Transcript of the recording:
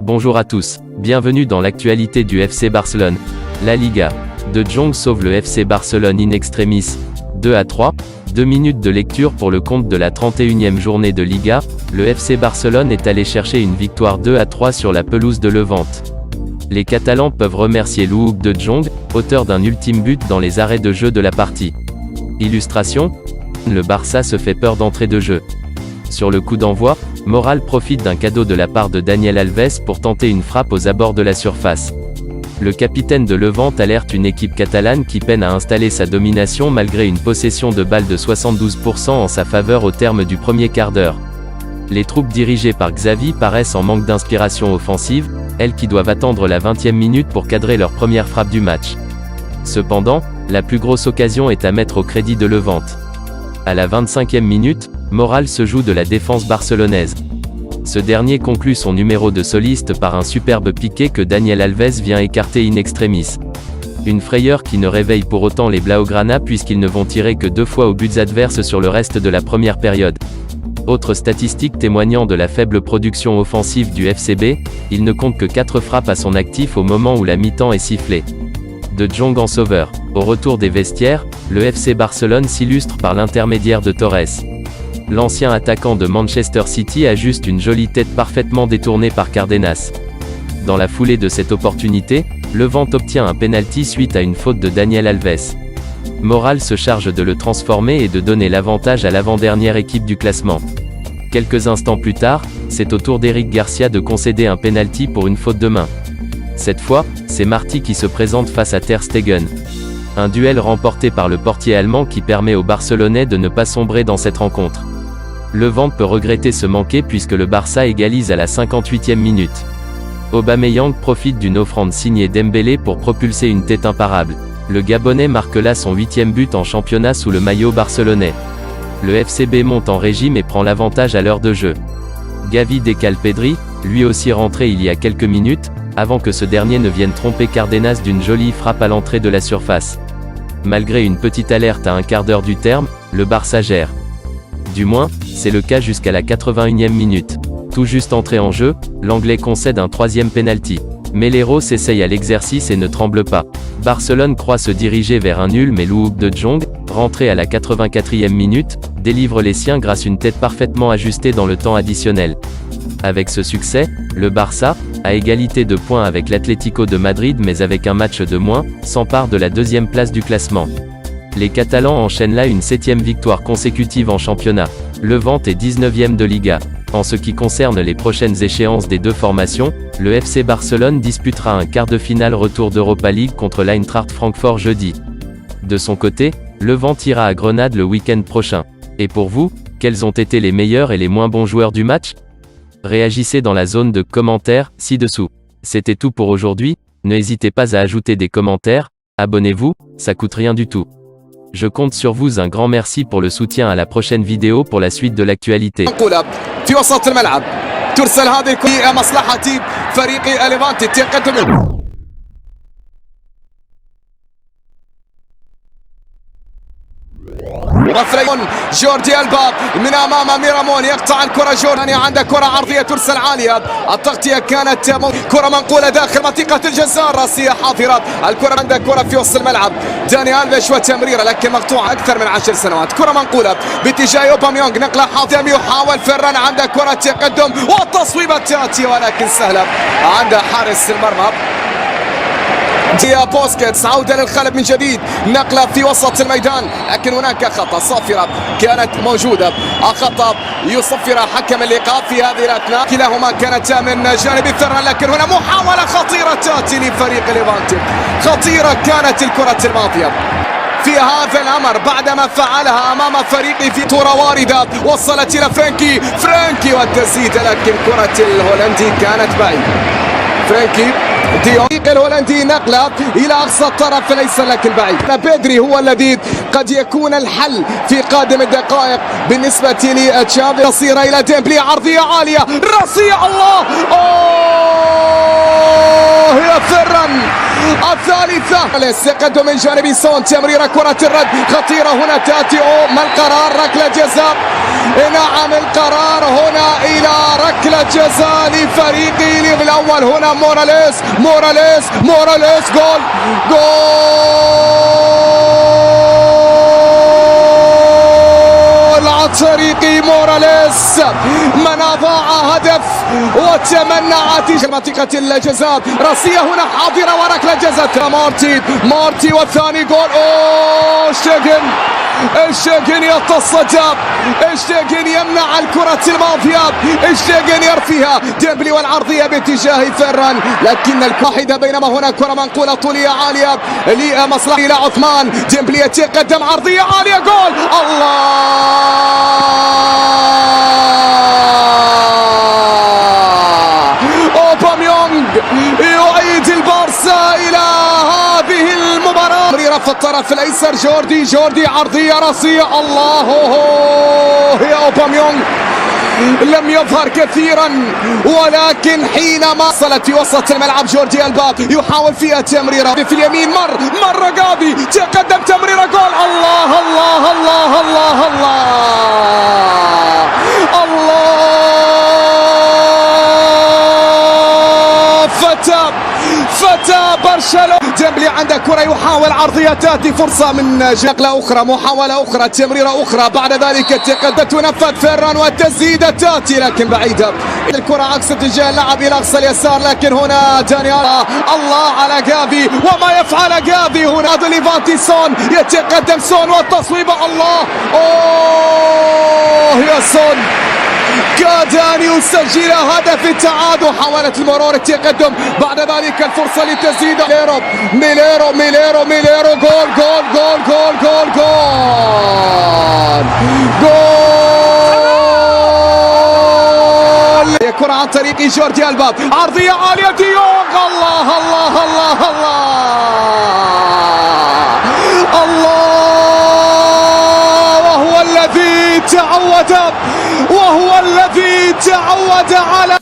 Bonjour à tous, bienvenue dans l'actualité du FC Barcelone. La Liga. De Jong sauve le FC Barcelone in extremis. 2-3, 2 minutes de lecture pour le compte de la 31e journée de Liga. Le FC Barcelone est allé chercher une victoire 2-3 sur la pelouse de Levante. Les Catalans peuvent remercier Luuk de Jong, auteur d'un ultime but dans les arrêts de jeu de la partie. Illustration, le Barça se fait peur d'entrée de jeu. Sur le coup d'envoi, Moral profite d'un cadeau de la part de Daniel Alves pour tenter une frappe aux abords de la surface. Le capitaine de Levante alerte une équipe catalane qui peine à installer sa domination malgré une possession de balle de 72% en sa faveur au terme du premier quart d'heure. Les troupes dirigées par Xavi paraissent en manque d'inspiration offensive, elles qui doivent attendre la 20e minute pour cadrer leur première frappe du match. Cependant, la plus grosse occasion est à mettre au crédit de Levante. À la 25e minute, Moral se joue de la défense barcelonaise. Ce dernier conclut son numéro de soliste par un superbe piqué que Daniel Alves vient écarter in extremis. Une frayeur qui ne réveille pour autant les Blaugrana puisqu'ils ne vont tirer que 2 fois aux buts adverses sur le reste de la première période. Autre statistique témoignant de la faible production offensive du FCB, il ne compte que 4 frappes à son actif au moment où la mi-temps est sifflée. De Jong en sauveur. Au retour des vestiaires, le FC Barcelone s'illustre par l'intermédiaire de Torres. L'ancien attaquant de Manchester City ajuste une jolie tête parfaitement détournée par Cárdenas. Dans la foulée de cette opportunité, Levante obtient un penalty suite à une faute de Daniel Alves. Moral se charge de le transformer et de donner l'avantage à l'avant-dernière équipe du classement. Quelques instants plus tard, c'est au tour d'Eric Garcia de concéder un penalty pour une faute de main. Cette fois, c'est Martí qui se présente face à Ter Stegen. Un duel remporté par le portier allemand qui permet aux Barcelonais de ne pas sombrer dans cette rencontre. Levante peut regretter ce manqué puisque le Barça égalise à la 58e minute. Aubameyang profite d'une offrande signée Dembélé pour propulser une tête imparable. Le Gabonais marque là son 8e but en championnat sous le maillot barcelonais. Le FCB monte en régime et prend l'avantage à l'heure de jeu. Gavi décale Pedri, lui aussi rentré il y a quelques minutes, avant que ce dernier ne vienne tromper Cárdenas d'une jolie frappe à l'entrée de la surface. Malgré une petite alerte à un quart d'heure du terme, le Barça gère. Du moins, c'est le cas jusqu'à la 81e minute. Tout juste entré en jeu, l'Anglais concède un 3e penalty. Melero s'essaye à l'exercice et ne tremble pas. Barcelone croit se diriger vers un nul mais Luuk de Jong, rentré à la 84e minute, délivre les siens grâce à une tête parfaitement ajustée dans le temps additionnel. Avec ce succès, le Barça, à égalité de points avec l'Atlético de Madrid mais avec un match de moins, s'empare de la 2e place du classement. Les Catalans enchaînent là une 7e victoire consécutive en championnat. Levante est 19e de Liga. En ce qui concerne les prochaines échéances des deux formations, le FC Barcelone disputera un quart de finale retour d'Europa League contre l'Eintracht Francfort jeudi. De son côté, Levante ira à Grenade le week-end prochain. Et pour vous, quels ont été les meilleurs et les moins bons joueurs du match? Réagissez dans la zone de commentaires, ci-dessous. C'était tout pour aujourd'hui, n'hésitez pas à ajouter des commentaires, abonnez-vous, ça coûte rien du tout. Je compte sur vous, un grand merci pour le soutien. À la prochaine vidéo pour la suite de l'actualité. في وسط الملعب ترسل هذه لمصلحة فريق ليفانتي تقدم وفريون جوردي ألبا من أمام ميرامون يقطع الكرة جورداني عنده كرة عرضية ترسل عالية التغطية كانت كرة منقولة داخل منطقة الجزاء راسية حاضرة الكرة عنده كرة في وسط الملعب داني ألفيش وتمريرة لكن مقطوعة أكثر من 10 سنوات كرة منقولة باتجاه أوباميونغ نقلة حاضرة يحاول فران عنده كرة تقدم والتصويبة تأتي ولكن سهلة عنده حارس المرمى ديا بوسكيتس عودة للخلف من جديد نقلة في وسط الميدان لكن هناك خطأ صافرة كانت موجودة خطأ يصفر حكم اللقاء في هذه الأثناء كلاهما كانت من جانب فران لكن هنا محاولة خطيرة تأتي لفريق ليفانتي خطيرة كانت الكرة الماضية في هذا الأمر بعدما فعلها أمام فريقه في كرة واردة وصلت إلى فرانكي والتسديد لكن كرة الهولندي كانت بعيدة فرانكي ديونغ الهولندي نقلة إلى أقصى الطرف فليس لك البعيد بيدري هو الذي قد يكون الحل في قادم الدقائق بالنسبة لتشافي تصير إلى ديمبلي عرضية عالية راسية الله يا فران الثالثة. الاستقدام من جانب سون، تمريرة كرة الرد خطيرة هنا تأتي. ما القرار؟ ركلة جزاء. نعم القرار هنا إلى ركلة جزاء لفريق ليغ الأول. هنا موراليس جول عن طريق موراليس، من أضاع هدف وتمنع منطقة الجزاء. راسية هنا حاضرة وركلة جزاء. مارتي والثاني جول. اشتيغن يتصدى، اشتيغن يمنع الكرة الماضية، اشتيغن يرفيها. ديمبلي والعرضية باتجاه فيران، لكن الواحدة بينما هنا كرة منقولة طولية عالية لمصلحة إلى عثمان. ديمبلي يتقدم، عرضية عالية، جول. أوباميونغ يعيد البارسا إلى هذه المباراة. تمريرة في الطرف الأيسر، جوردي عرضية راسية. الله يا أوباميونغ لم يظهر كثيرا، ولكن حينما وصلت في وسط الملعب جوردي ألبا يحاول فيها تمريرة في اليمين. مر جافي، تقدم، تمريرة، جول. الله فتى برشلونة. ديمبلي عنده كرة يحاول عرضية، تأتي فرصة من نقلة أخرى، محاولة أخرى، تمريرة أخرى، بعد ذلك التقدم، تنفذ فيران والتسديدة تأتي لكن بعيدة. الكرة عكس اتجاه اللعب إلى أقصى اليسار، لكن هنا دانيال. الله على جافي وما يفعل جافي هنا. ليفانتي سون، يتقدم سون والتصويبة. الله يا سون، كاد أن يسجل هدف التعادل. حاولت المرور التقدم، بعد ذلك الفرصة لتسديد. ميليرو جول. كرة عن طريق جوردي ألبا، عرضية عالية، ديونغ. وهو الذي تعود على